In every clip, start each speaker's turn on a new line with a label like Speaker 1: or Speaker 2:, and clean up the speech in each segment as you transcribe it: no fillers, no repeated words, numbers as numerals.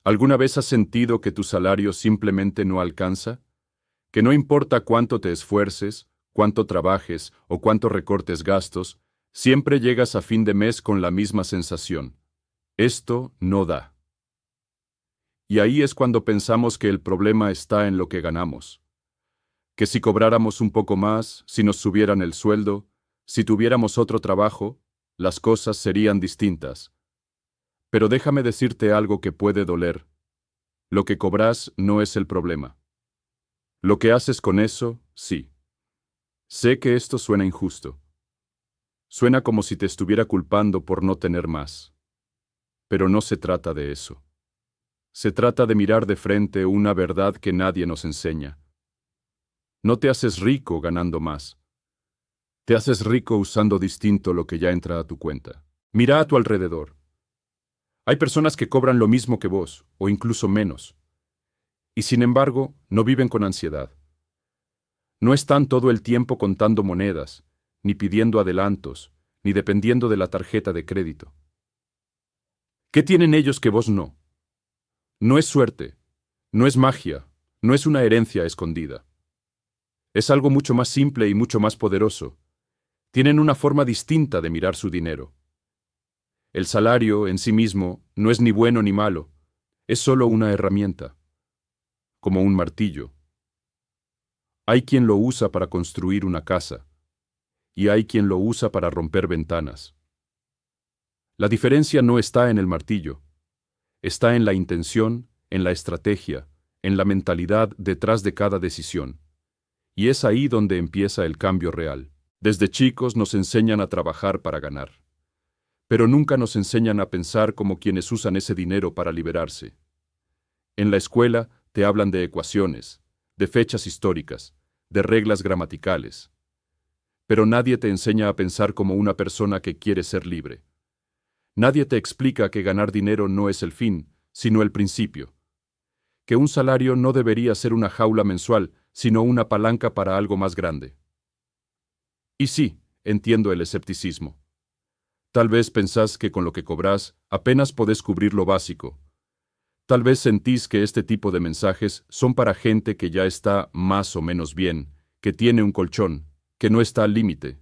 Speaker 1: ¿Alguna vez has sentido que tu salario simplemente no alcanza? Que no importa cuánto te esfuerces, cuánto trabajes o cuánto recortes gastos, siempre llegas a fin de mes con la misma sensación. Esto no da. Y ahí es cuando pensamos que el problema está en lo que ganamos. Que si cobráramos un poco más, si nos subieran el sueldo, si tuviéramos otro trabajo, las cosas serían distintas. Pero déjame decirte algo que puede doler. Lo que cobras no es el problema. Lo que haces con eso, sí. Sé que esto suena injusto. Suena como si te estuviera culpando por no tener más. Pero no se trata de eso. Se trata de mirar de frente una verdad que nadie nos enseña. No te haces rico ganando más. Te haces rico usando distinto lo que ya entra a tu cuenta. Mira a tu alrededor. Hay personas que cobran lo mismo que vos, o incluso menos. Y sin embargo, no viven con ansiedad. No están todo el tiempo contando monedas, ni pidiendo adelantos, ni dependiendo de la tarjeta de crédito. ¿Qué tienen ellos que vos no? No es suerte, no es magia, no es una herencia escondida. Es algo mucho más simple y mucho más poderoso. Tienen una forma distinta de mirar su dinero. El salario, en sí mismo, no es ni bueno ni malo, es solo una herramienta, como un martillo. Hay quien lo usa para construir una casa, y hay quien lo usa para romper ventanas. La diferencia no está en el martillo, está en la intención, en la estrategia, en la mentalidad detrás de cada decisión. Y es ahí donde empieza el cambio real. Desde chicos nos enseñan a trabajar para ganar, pero nunca nos enseñan a pensar como quienes usan ese dinero para liberarse. En la escuela te hablan de ecuaciones, de fechas históricas, de reglas gramaticales. Pero nadie te enseña a pensar como una persona que quiere ser libre. Nadie te explica que ganar dinero no es el fin, sino el principio. Que un salario no debería ser una jaula mensual, sino una palanca para algo más grande. Y sí, entiendo el escepticismo. Tal vez pensás que con lo que cobrás apenas podés cubrir lo básico. Tal vez sentís que este tipo de mensajes son para gente que ya está más o menos bien, que tiene un colchón, que no está al límite.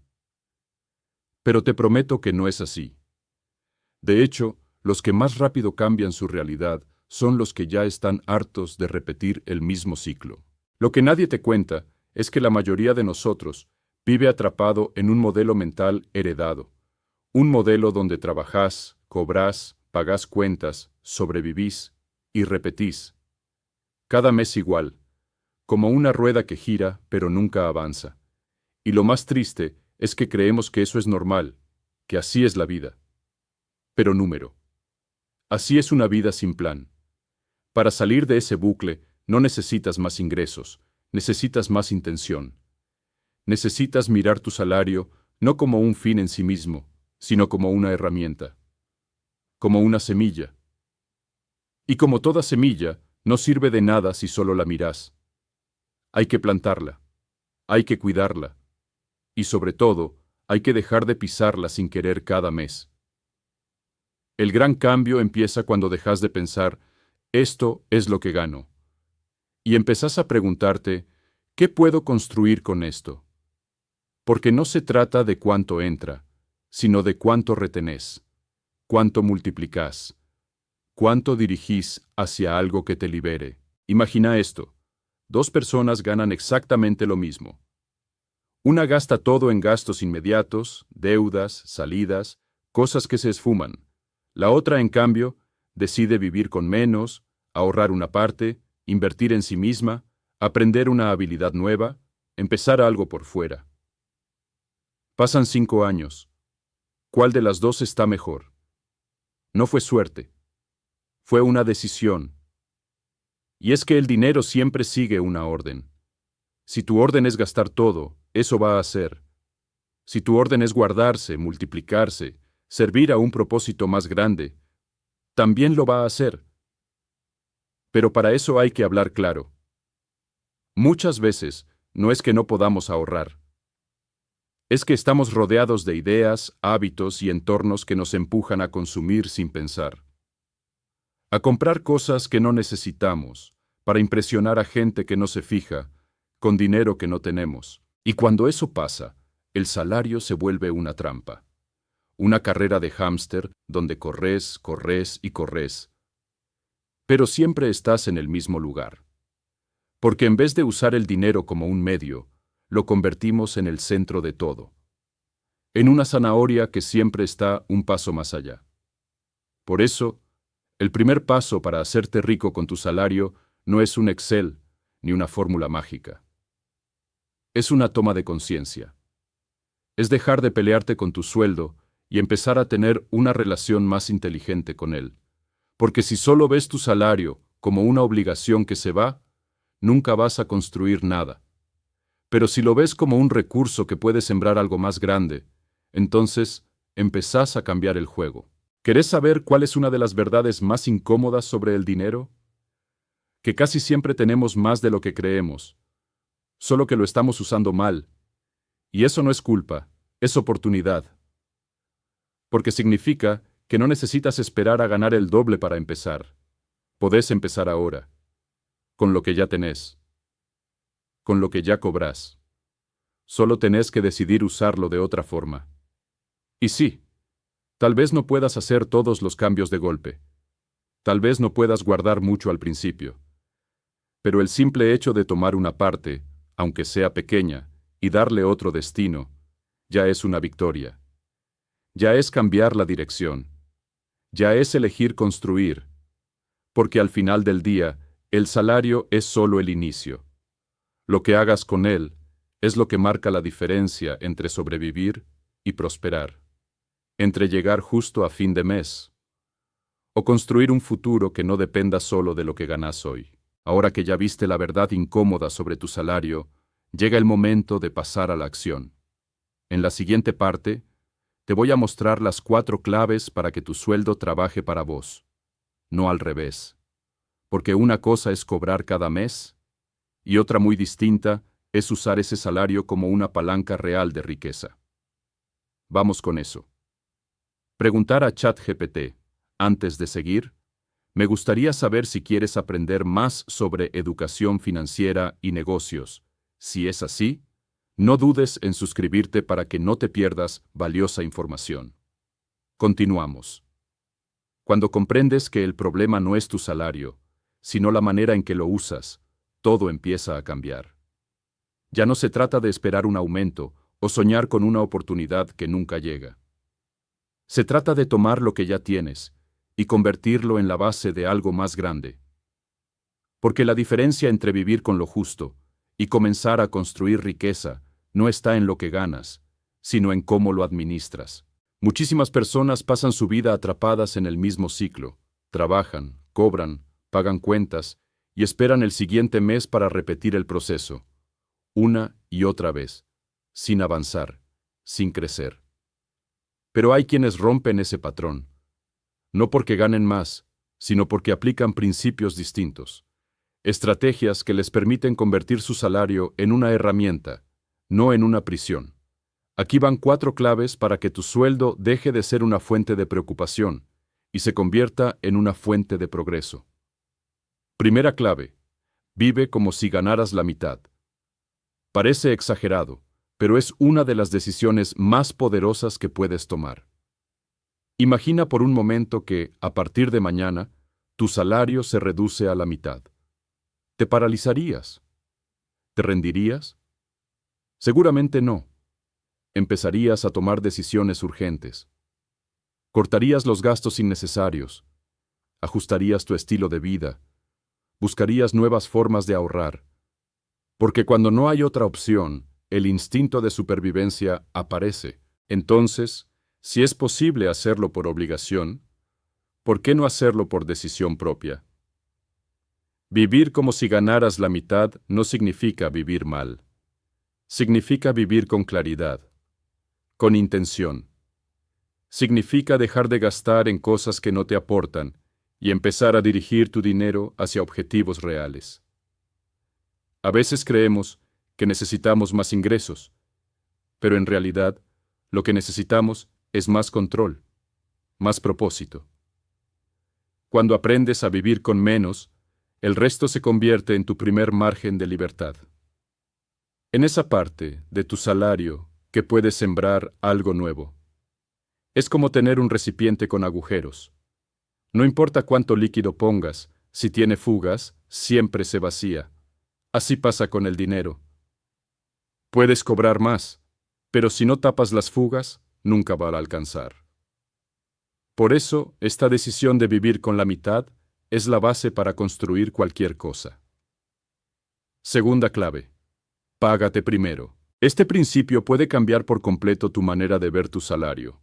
Speaker 1: Pero te prometo que no es así. De hecho, los que más rápido cambian su realidad son los que ya están hartos de repetir el mismo ciclo. Lo que nadie te cuenta es que la mayoría de nosotros vive atrapado en un modelo mental heredado. Un modelo donde trabajás, cobrás, pagás cuentas, sobrevivís y repetís. Cada mes igual, como una rueda que gira pero nunca avanza. Y lo más triste es que creemos que eso es normal, que así es la vida. Pero número. Así es una vida sin plan. Para salir de ese bucle no necesitas más ingresos, necesitas más intención. Necesitas mirar tu salario no como un fin en sí mismo, sino como una herramienta, como una semilla. Y como toda semilla, no sirve de nada si solo la mirás. Hay que plantarla, hay que cuidarla, y sobre todo, hay que dejar de pisarla sin querer cada mes. El gran cambio empieza cuando dejas de pensar, esto es lo que gano, y empezás a preguntarte, ¿qué puedo construir con esto? Porque no se trata de cuánto entra, sino de cuánto retenés, cuánto multiplicás, cuánto dirigís hacia algo que te libere. Imagina esto, dos personas ganan exactamente lo mismo. Una gasta todo en gastos inmediatos, deudas, salidas, cosas que se esfuman. La otra, en cambio, decide vivir con menos, ahorrar una parte, invertir en sí misma, aprender una habilidad nueva, empezar algo por fuera. Pasan 5 años. ¿Cuál de las dos está mejor? No fue suerte. Fue una decisión. Y es que el dinero siempre sigue una orden. Si tu orden es gastar todo, eso va a ser. Si tu orden es guardarse, multiplicarse, servir a un propósito más grande, también lo va a hacer. Pero para eso hay que hablar claro. Muchas veces no es que no podamos ahorrar. Es que estamos rodeados de ideas, hábitos y entornos que nos empujan a consumir sin pensar. a comprar cosas que no necesitamos, para impresionar a gente que no se fija, con dinero que no tenemos. Y cuando eso pasa, el salario se vuelve una trampa. Una carrera de hámster donde corres, corres y corres. Pero siempre estás en el mismo lugar. Porque en vez de usar el dinero como un medio, lo convertimos en el centro de todo. En una zanahoria que siempre está un paso más allá. Por eso, el primer paso para hacerte rico con tu salario no es un Excel ni una fórmula mágica. Es una toma de conciencia. Es dejar de pelearte con tu sueldo y empezar a tener una relación más inteligente con él. Porque si solo ves tu salario como una obligación que se va, nunca vas a construir nada. Pero si lo ves como un recurso que puede sembrar algo más grande, entonces empezás a cambiar el juego. ¿Querés saber cuál es una de las verdades más incómodas sobre el dinero? Que casi siempre tenemos más de lo que creemos, solo que lo estamos usando mal. Y eso no es culpa, es oportunidad. Porque significa que no necesitas esperar a ganar el doble para empezar. Podés empezar ahora, con lo que ya tenés, con lo que ya cobrás. Solo tenés que decidir usarlo de otra forma. Y sí, tal vez no puedas hacer todos los cambios de golpe. Tal vez no puedas guardar mucho al principio. Pero el simple hecho de tomar una parte, aunque sea pequeña, y darle otro destino, ya es una victoria. Ya es cambiar la dirección. Ya es elegir construir. Porque al final del día, el salario es solo el inicio. Lo que hagas con él es lo que marca la diferencia entre sobrevivir y prosperar. Entre llegar justo a fin de mes o construir un futuro que no dependa solo de lo que ganas hoy. Ahora que ya viste la verdad incómoda sobre tu salario, llega el momento de pasar a la acción. En la siguiente parte, te voy a mostrar las 4 claves para que tu sueldo trabaje para vos, no al revés. Porque una cosa es cobrar cada mes, y otra muy distinta es usar ese salario como una palanca real de riqueza. Vamos con eso. Preguntar a ChatGPT, antes de seguir, me gustaría saber si quieres aprender más sobre educación financiera y negocios. Si es así, no dudes en suscribirte para que no te pierdas valiosa información. Continuamos. Cuando comprendes que el problema no es tu salario, sino la manera en que lo usas, todo empieza a cambiar. Ya no se trata de esperar un aumento o soñar con una oportunidad que nunca llega. Se trata de tomar lo que ya tienes y convertirlo en la base de algo más grande. Porque la diferencia entre vivir con lo justo y comenzar a construir riqueza no está en lo que ganas, sino en cómo lo administras. Muchísimas personas pasan su vida atrapadas en el mismo ciclo. Trabajan, cobran, pagan cuentas y esperan el siguiente mes para repetir el proceso, una y otra vez, sin avanzar, sin crecer. Pero hay quienes rompen ese patrón, no porque ganen más, sino porque aplican principios distintos, estrategias que les permiten convertir su salario en una herramienta, no en una prisión. Aquí van 4 claves para que tu sueldo deje de ser una fuente de preocupación y se convierta en una fuente de progreso. Primera clave: vive como si ganaras la mitad. Parece exagerado, pero es una de las decisiones más poderosas que puedes tomar. Imagina por un momento que, a partir de mañana, tu salario se reduce a la mitad. ¿Te paralizarías? ¿Te rendirías? Seguramente no. Empezarías a tomar decisiones urgentes. Cortarías los gastos innecesarios. Ajustarías tu estilo de vida. Buscarías nuevas formas de ahorrar. Porque cuando no hay otra opción, el instinto de supervivencia aparece. Entonces, si es posible hacerlo por obligación, ¿por qué no hacerlo por decisión propia? Vivir como si ganaras la mitad no significa vivir mal. Significa vivir con claridad, con intención. Significa dejar de gastar en cosas que no te aportan y empezar a dirigir tu dinero hacia objetivos reales. A veces creemos que necesitamos más ingresos, pero en realidad lo que necesitamos es más control, más propósito. Cuando aprendes a vivir con menos, el resto se convierte en tu primer margen de libertad. En esa parte de tu salario que puedes sembrar algo nuevo. Es como tener un recipiente con agujeros. No importa cuánto líquido pongas, si tiene fugas, siempre se vacía. Así pasa con el dinero. Puedes cobrar más, pero si no tapas las fugas, nunca va a alcanzar. Por eso, esta decisión de vivir con la mitad es la base para construir cualquier cosa. Segunda clave. Págate primero. Este principio puede cambiar por completo tu manera de ver tu salario.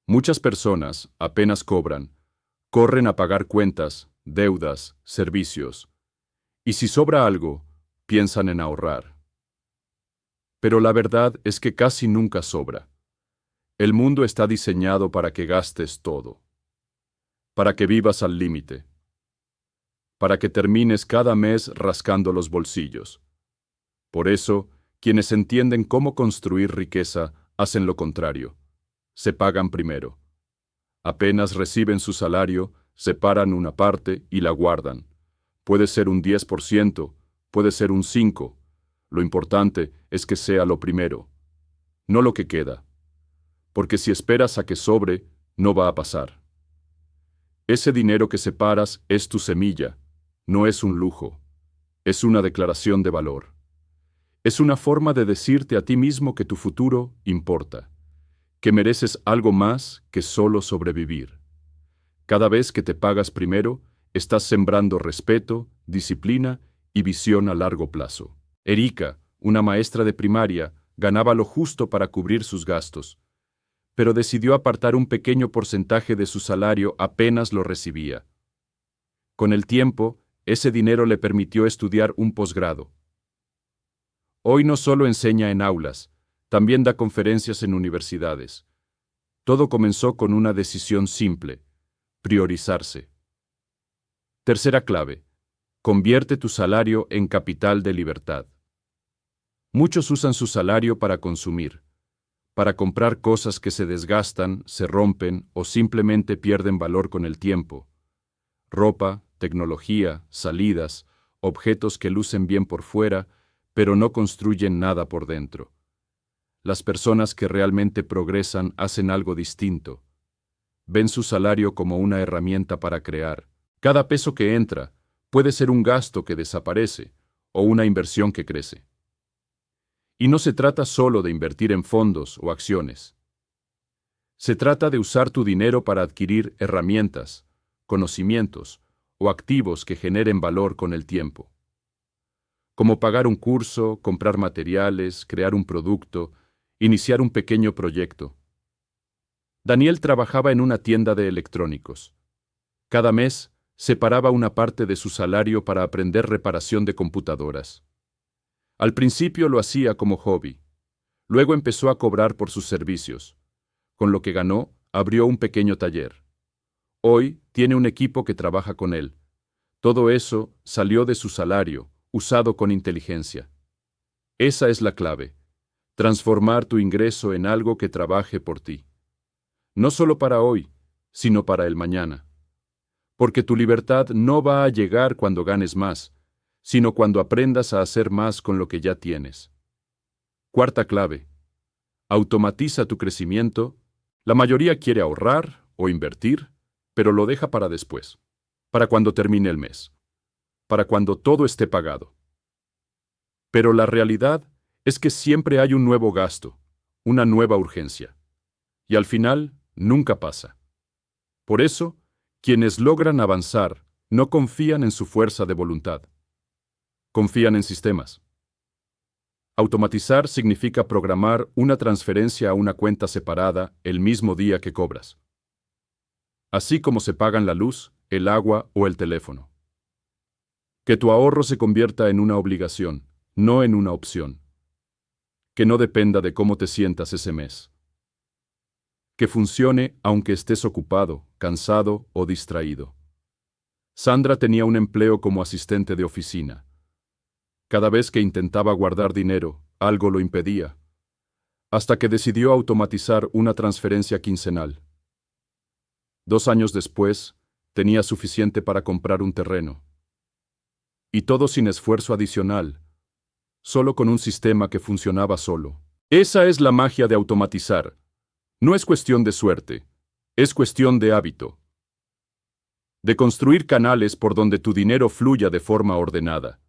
Speaker 1: Muchas personas, apenas cobran, corren a pagar cuentas, deudas, servicios. Y si sobra algo, piensan en ahorrar. Pero la verdad es que casi nunca sobra. El mundo está diseñado para que gastes todo. Para que vivas al límite. Para que termines cada mes rascando los bolsillos. Por eso, quienes entienden cómo construir riqueza hacen lo contrario. Se pagan primero. Apenas reciben su salario, separan una parte y la guardan. Puede ser un 10%, puede ser un 5%. Lo importante es que sea lo primero, no lo que queda. Porque si esperas a que sobre, no va a pasar. Ese dinero que separas es tu semilla, no es un lujo. Es una declaración de valor. Es una forma de decirte a ti mismo que tu futuro importa, que mereces algo más que solo sobrevivir. Cada vez que te pagas primero, estás sembrando respeto, disciplina y visión a largo plazo. Erika, una maestra de primaria, ganaba lo justo para cubrir sus gastos, pero decidió apartar un pequeño porcentaje de su salario apenas lo recibía. Con el tiempo, ese dinero le permitió estudiar un posgrado. Hoy no solo enseña en aulas, también da conferencias en universidades. Todo comenzó con una decisión simple: priorizarse. Tercera clave: convierte tu salario en capital de libertad. Muchos usan su salario para consumir, para comprar cosas que se desgastan, se rompen o simplemente pierden valor con el tiempo. Ropa, tecnología, salidas, objetos que lucen bien por fuera, pero no construyen nada por dentro. Las personas que realmente progresan hacen algo distinto. Ven su salario como una herramienta para crear. Cada peso que entra puede ser un gasto que desaparece o una inversión que crece. Y no se trata solo de invertir en fondos o acciones. Se trata de usar tu dinero para adquirir herramientas, conocimientos o activos que generen valor con el tiempo. Como pagar un curso, comprar materiales, crear un producto, iniciar un pequeño proyecto. Daniel trabajaba en una tienda de electrónicos. Cada mes separaba una parte de su salario para aprender reparación de computadoras. Al principio lo hacía como hobby. Luego empezó a cobrar por sus servicios. Con lo que ganó, abrió un pequeño taller. Hoy tiene un equipo que trabaja con él. Todo eso salió de su salario, usado con inteligencia. Esa es la clave: transformar tu ingreso en algo que trabaje por ti. No solo para hoy, sino para el mañana. Porque tu libertad no va a llegar cuando ganes más, sino cuando aprendas a hacer más con lo que ya tienes. Cuarta clave: automatiza tu crecimiento. La mayoría quiere ahorrar o invertir, pero lo deja para después, para cuando termine el mes, para cuando todo esté pagado. Pero la realidad es que siempre hay un nuevo gasto, una nueva urgencia. Y al final, nunca pasa. Por eso, quienes logran avanzar no confían en su fuerza de voluntad. Confían en sistemas. Automatizar significa programar una transferencia a una cuenta separada el mismo día que cobras. Así como se pagan la luz, el agua o el teléfono. Que tu ahorro se convierta en una obligación, no en una opción. Que no dependa de cómo te sientas ese mes. Que funcione aunque estés ocupado, cansado o distraído. Sandra tenía un empleo como asistente de oficina. Cada vez que intentaba guardar dinero, algo lo impedía, hasta que decidió automatizar una transferencia quincenal. 2 años después, tenía suficiente para comprar un terreno. Y todo sin esfuerzo adicional, solo con un sistema que funcionaba solo. Esa es la magia de automatizar. No es cuestión de suerte, es cuestión de hábito. De construir canales por donde tu dinero fluya de forma ordenada.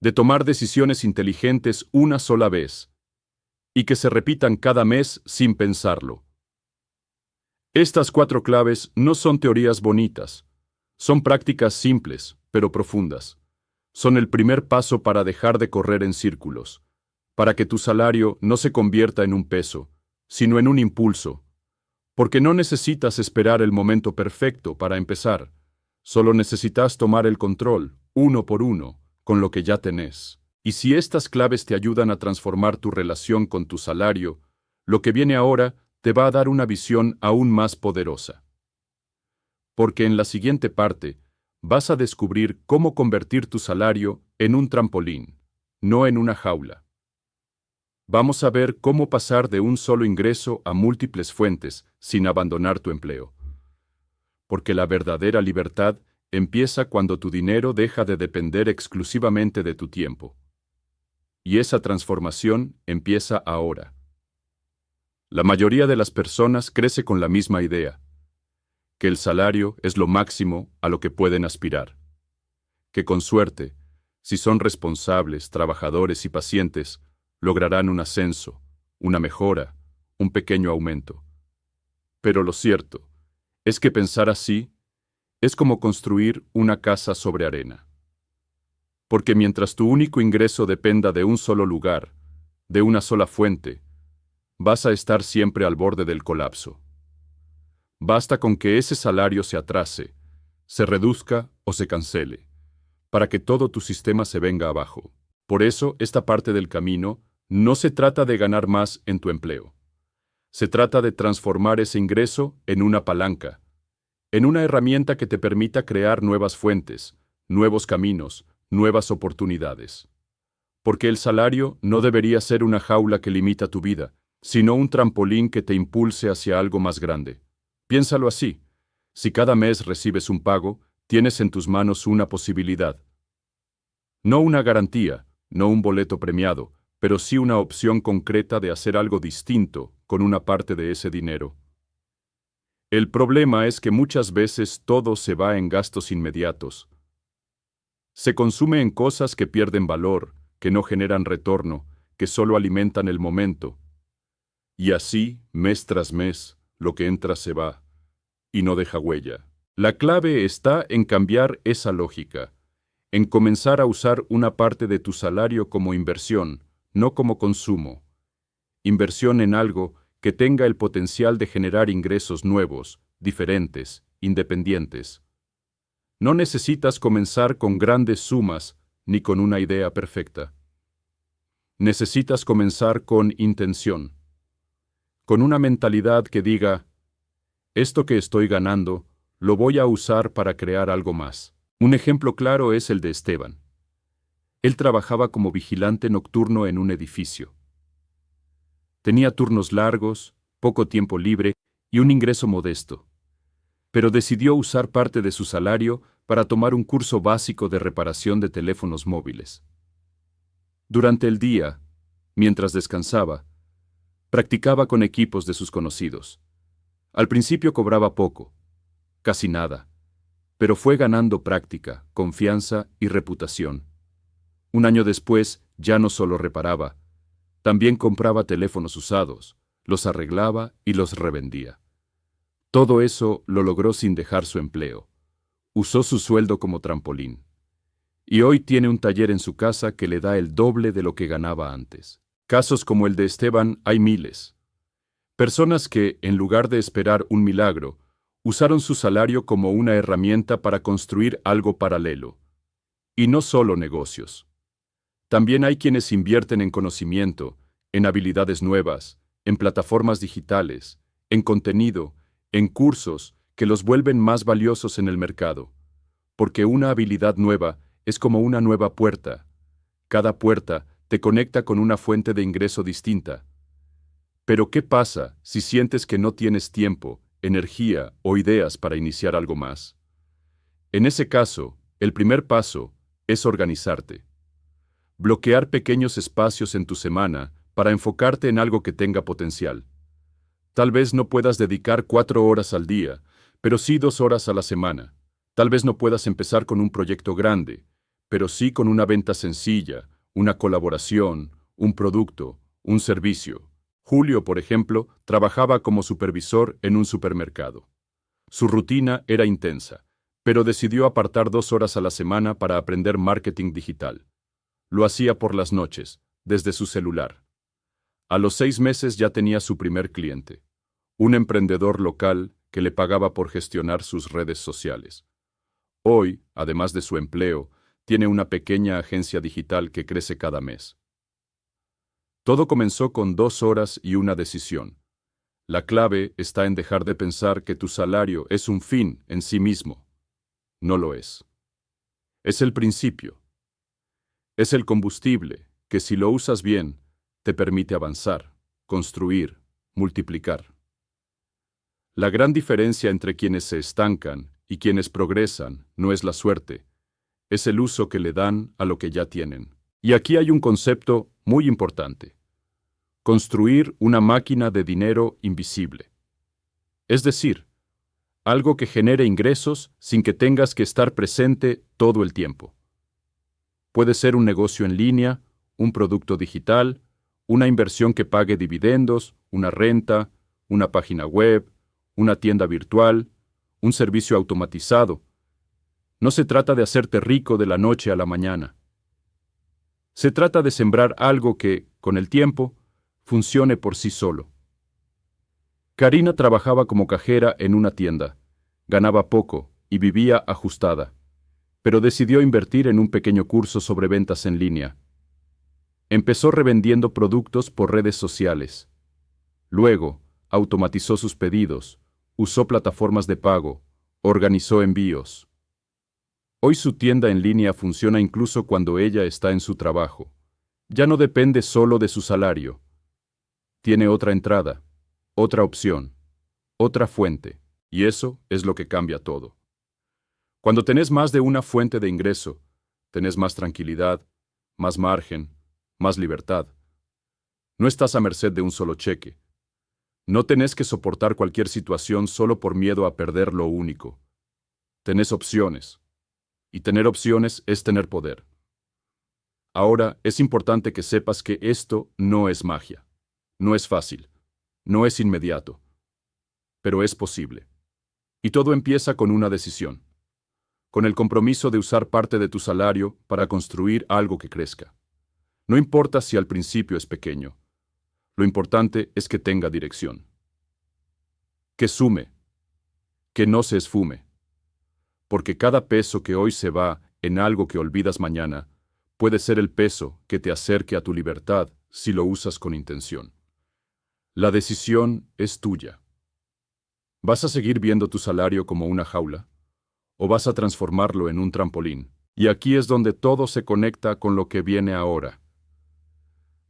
Speaker 1: De tomar decisiones inteligentes una sola vez. Y que se repitan cada mes sin pensarlo. Estas 4 claves no son teorías bonitas. Son prácticas simples, pero profundas. Son el primer paso para dejar de correr en círculos. Para que tu salario no se convierta en un peso, sino en un impulso. Porque no necesitas esperar el momento perfecto para empezar. Solo necesitas tomar el control, uno por uno, con lo que ya tenés. Y si estas claves te ayudan a transformar tu relación con tu salario, lo que viene ahora te va a dar una visión aún más poderosa. Porque en la siguiente parte, vas a descubrir cómo convertir tu salario en un trampolín, no en una jaula. Vamos a ver cómo pasar de un solo ingreso a múltiples fuentes sin abandonar tu empleo. Porque la verdadera libertad empieza cuando tu dinero deja de depender exclusivamente de tu tiempo. Y esa transformación empieza ahora. La mayoría de las personas crece con la misma idea, que el salario es lo máximo a lo que pueden aspirar. Que con suerte, si son responsables, trabajadores y pacientes, lograrán un ascenso, una mejora, un pequeño aumento. Pero lo cierto es que pensar así es como construir una casa sobre arena. Porque mientras tu único ingreso dependa de un solo lugar, de una sola fuente, vas a estar siempre al borde del colapso. Basta con que ese salario se atrase, se reduzca o se cancele, para que todo tu sistema se venga abajo. Por eso, esta parte del camino no se trata de ganar más en tu empleo. Se trata de transformar ese ingreso en una palanca, en una herramienta que te permita crear nuevas fuentes, nuevos caminos, nuevas oportunidades. Porque el salario no debería ser una jaula que limita tu vida, sino un trampolín que te impulse hacia algo más grande. Piénsalo así. Si cada mes recibes un pago, tienes en tus manos una posibilidad. No una garantía, no un boleto premiado, pero sí una opción concreta de hacer algo distinto con una parte de ese dinero. El problema es que muchas veces todo se va en gastos inmediatos. Se consume en cosas que pierden valor, que no generan retorno, que solo alimentan el momento. Y así, mes tras mes, lo que entra se va, y no deja huella. La clave está en cambiar esa lógica, en comenzar a usar una parte de tu salario como inversión, no como consumo. Inversión en algo que tenga el potencial de generar ingresos nuevos, diferentes, independientes. No necesitas comenzar con grandes sumas ni con una idea perfecta. Necesitas comenzar con intención, con una mentalidad que diga, esto que estoy ganando, lo voy a usar para crear algo más. Un ejemplo claro es el de Esteban. Él trabajaba como vigilante nocturno en un edificio. Tenía turnos largos, poco tiempo libre y un ingreso modesto. Pero decidió usar parte de su salario para tomar un curso básico de reparación de teléfonos móviles. Durante el día, mientras descansaba, practicaba con equipos de sus conocidos. Al principio cobraba poco, casi nada, pero fue ganando práctica, confianza y reputación. Un año después ya no solo reparaba, también compraba teléfonos usados, los arreglaba y los revendía. Todo eso lo logró sin dejar su empleo. Usó su sueldo como trampolín. Y hoy tiene un taller en su casa que le da el doble de lo que ganaba antes. Casos como el de Esteban hay miles. Personas que, en lugar de esperar un milagro, usaron su salario como una herramienta para construir algo paralelo. Y no solo negocios. También hay quienes invierten en conocimiento, en habilidades nuevas, en plataformas digitales, en contenido, en cursos que los vuelven más valiosos en el mercado. Porque una habilidad nueva es como una nueva puerta. Cada puerta te conecta con una fuente de ingreso distinta. Pero ¿qué pasa si sientes que no tienes tiempo, energía o ideas para iniciar algo más? En ese caso, el primer paso es organizarte. Bloquear pequeños espacios en tu semana para enfocarte en algo que tenga potencial. Tal vez no puedas dedicar 4 horas al día, pero sí 2 horas a la semana. Tal vez no puedas empezar con un proyecto grande, pero sí con una venta sencilla, una colaboración, un producto, un servicio. Julio, por ejemplo, trabajaba como supervisor en un supermercado. Su rutina era intensa, pero decidió apartar 2 horas a la semana para aprender marketing digital. Lo hacía por las noches, desde su celular. A los 6 meses ya tenía su primer cliente, un emprendedor local que le pagaba por gestionar sus redes sociales. Hoy, además de su empleo, tiene una pequeña agencia digital que crece cada mes. Todo comenzó con 2 horas y una decisión. La clave está en dejar de pensar que tu salario es un fin en sí mismo. No lo es. Es el principio. Es el combustible que, si lo usas bien, te permite avanzar, construir, multiplicar. La gran diferencia entre quienes se estancan y quienes progresan no es la suerte, es el uso que le dan a lo que ya tienen. Y aquí hay un concepto muy importante: construir una máquina de dinero invisible. Es decir, algo que genere ingresos sin que tengas que estar presente todo el tiempo. Puede ser un negocio en línea, un producto digital, una inversión que pague dividendos, una renta, una página web, una tienda virtual, un servicio automatizado. No se trata de hacerte rico de la noche a la mañana. Se trata de sembrar algo que, con el tiempo, funcione por sí solo. Karina trabajaba como cajera en una tienda. Ganaba poco y vivía ajustada, pero decidió invertir en un pequeño curso sobre ventas en línea. Empezó revendiendo productos por redes sociales. Luego, automatizó sus pedidos, usó plataformas de pago, organizó envíos. Hoy su tienda en línea funciona incluso cuando ella está en su trabajo. Ya no depende solo de su salario. Tiene otra entrada, otra opción, otra fuente, y eso es lo que cambia todo. Cuando tenés más de una fuente de ingreso, tenés más tranquilidad, más margen, más libertad. No estás a merced de un solo cheque. No tenés que soportar cualquier situación solo por miedo a perder lo único. Tenés opciones. Y tener opciones es tener poder. Ahora, es importante que sepas que esto no es magia. No es fácil. No es inmediato. Pero es posible. Y todo empieza con una decisión. Con el compromiso de usar parte de tu salario para construir algo que crezca. No importa si al principio es pequeño. Lo importante es que tenga dirección. Que sume. Que no se esfume. Porque cada peso que hoy se va en algo que olvidas mañana puede ser el peso que te acerque a tu libertad si lo usas con intención. La decisión es tuya. ¿Vas a seguir viendo tu salario como una jaula? ¿O vas a transformarlo en un trampolín? Y aquí es donde todo se conecta con lo que viene ahora.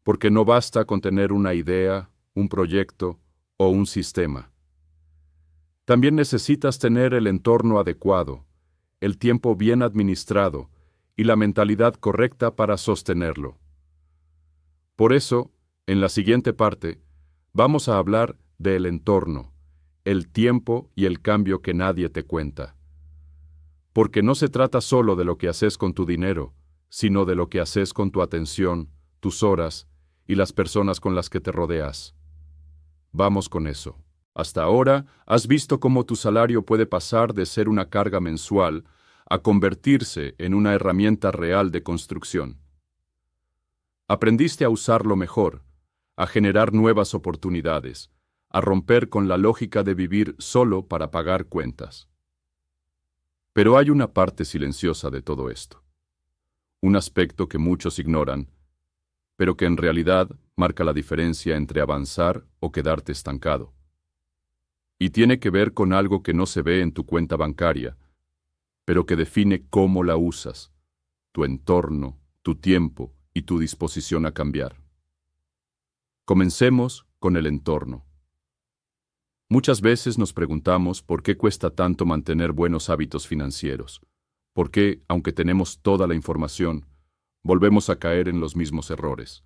Speaker 1: Porque no basta con tener una idea, un proyecto o un sistema. También necesitas tener el entorno adecuado, el tiempo bien administrado y la mentalidad correcta para sostenerlo. Por eso, en la siguiente parte, vamos a hablar del entorno, el tiempo y el cambio que nadie te cuenta. Porque no se trata solo de lo que haces con tu dinero, sino de lo que haces con tu atención, tus horas y las personas con las que te rodeas. Vamos con eso. Hasta ahora, has visto cómo tu salario puede pasar de ser una carga mensual a convertirse en una herramienta real de construcción. Aprendiste a usarlo mejor, a generar nuevas oportunidades, a romper con la lógica de vivir solo para pagar cuentas. Pero hay una parte silenciosa de todo esto. Un aspecto que muchos ignoran, pero que en realidad marca la diferencia entre avanzar o quedarte estancado. Y tiene que ver con algo que no se ve en tu cuenta bancaria, pero que define cómo la usas, tu entorno, tu tiempo y tu disposición a cambiar. Comencemos con el entorno. Muchas veces nos preguntamos por qué cuesta tanto mantener buenos hábitos financieros. ¿Por qué, aunque tenemos toda la información, volvemos a caer en los mismos errores?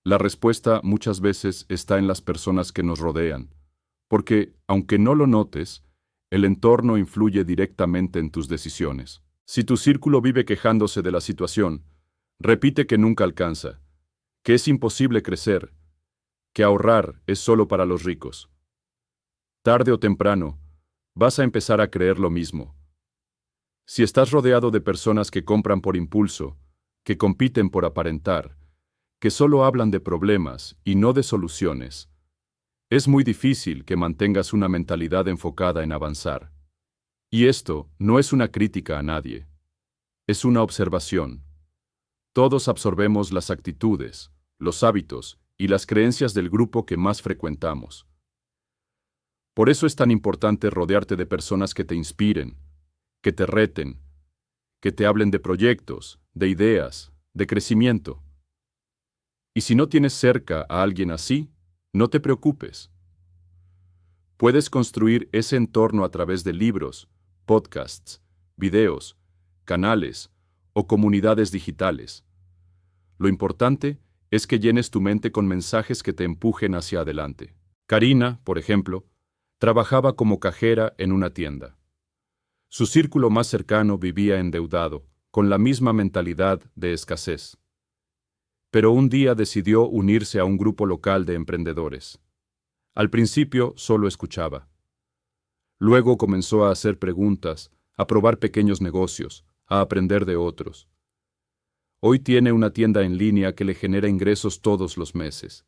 Speaker 1: La respuesta muchas veces está en las personas que nos rodean, porque, aunque no lo notes, el entorno influye directamente en tus decisiones. Si tu círculo vive quejándose de la situación, repite que nunca alcanza, que es imposible crecer, que ahorrar es solo para los ricos. Tarde o temprano, vas a empezar a creer lo mismo. Si estás rodeado de personas que compran por impulso, que compiten por aparentar, que solo hablan de problemas y no de soluciones, es muy difícil que mantengas una mentalidad enfocada en avanzar. Y esto no es una crítica a nadie, es una observación. Todos absorbemos las actitudes, los hábitos y las creencias del grupo que más frecuentamos. Por eso es tan importante rodearte de personas que te inspiren, que te reten, que te hablen de proyectos, de ideas, de crecimiento. Y si no tienes cerca a alguien así, no te preocupes. Puedes construir ese entorno a través de libros, podcasts, videos, canales o comunidades digitales. Lo importante es que llenes tu mente con mensajes que te empujen hacia adelante. Karina, por ejemplo, trabajaba como cajera en una tienda. Su círculo más cercano vivía endeudado, con la misma mentalidad de escasez. Pero un día decidió unirse a un grupo local de emprendedores. Al principio solo escuchaba. Luego comenzó a hacer preguntas, a probar pequeños negocios, a aprender de otros. Hoy tiene una tienda en línea que le genera ingresos todos los meses.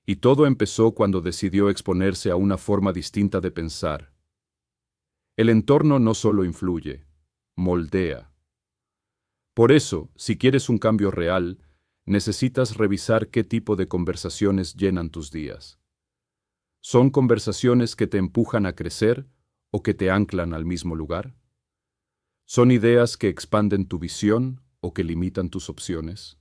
Speaker 1: Y todo empezó cuando decidió exponerse a una forma distinta de pensar. El entorno no solo influye, moldea. Por eso, si quieres un cambio real, necesitas revisar qué tipo de conversaciones llenan tus días. ¿Son conversaciones que te empujan a crecer o que te anclan al mismo lugar? ¿Son ideas que expanden tu visión o que limitan tus opciones?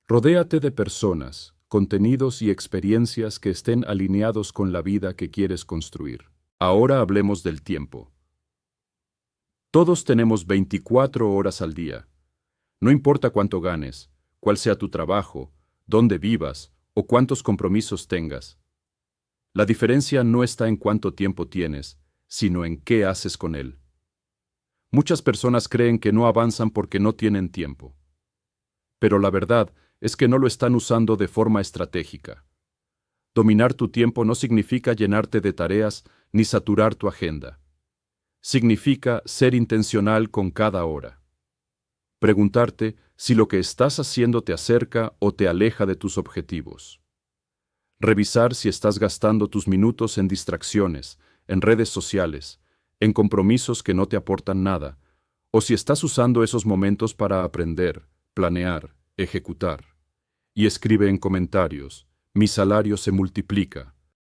Speaker 1: Rodéate de personas, contenidos y experiencias que estén alineados con la vida que quieres construir. Ahora hablemos del tiempo. Todos tenemos 24 horas al día. No importa cuánto ganes, cuál sea tu trabajo, dónde vivas o cuántos compromisos tengas. La diferencia no está en cuánto tiempo tienes, sino en qué haces con él. Muchas personas creen que no avanzan porque no tienen tiempo. Pero la verdad es que no lo están usando de forma estratégica. Dominar tu tiempo no significa llenarte de tareas ni saturar tu agenda. Significa ser intencional con cada hora. Preguntarte si lo que estás haciendo te acerca o te aleja de tus objetivos. Revisar si estás gastando tus minutos en distracciones, en redes sociales, en compromisos que no te aportan nada, o si estás usando esos momentos para aprender, planear, ejecutar. Y escribe en comentarios: mi salario se multiplica.